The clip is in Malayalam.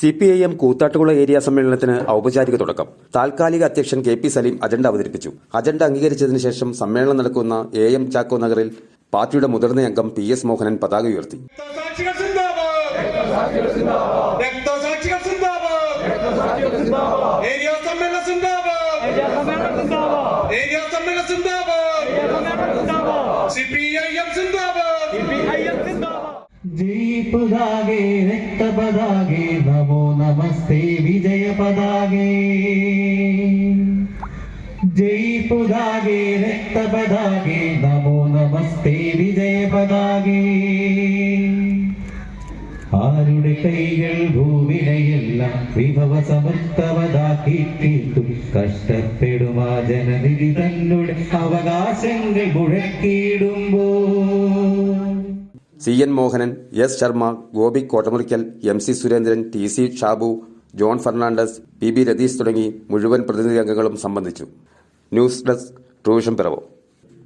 CPIM കൂത്താട്ടുകുള ഏരിയ സമ്മേളനത്തിന് ഔപചാരിക തുടക്കം. താൽക്കാലിക അധ്യക്ഷൻ KP സലീം അജണ്ട അവതരിപ്പിച്ചു. അജണ്ട അംഗീകരിച്ചതിന് ശേഷം സമ്മേളനം നടക്കുന്ന AM ചാക്കോ നഗറിൽ പാർട്ടിയുടെ മുതിർന്ന അംഗം PS മോഹനൻ പതാക ഉയർത്തി. जय पदागे रक्त पदागे नमो नमस्ते विजय पदागे जय पदागे रक्त पदागे नमो नमस्ते विजय पदागे ആരുടെ കൈകൾ ഭൂവിനെയെല്ലാം വിഭവ സമൃദ്ധവതാക്കിയിട്ടു കഷ്ടപ്പെടുമാ ജനനിധി തന്നുടെ അവകാശങ്ങൾ മുഴക്കിയിടുമ്പോൾ CN Mohanan, S Sharma, Gopi Kottamurikkal, MC Surendran, TC Shabu, John Fernandez, PB Ratheesh തുടങ്ങി മുഴുവൻ പ്രതിനിധി അംഗങ്ങളും സംബന്ധിച്ചു. News desk, Truevision Piravom.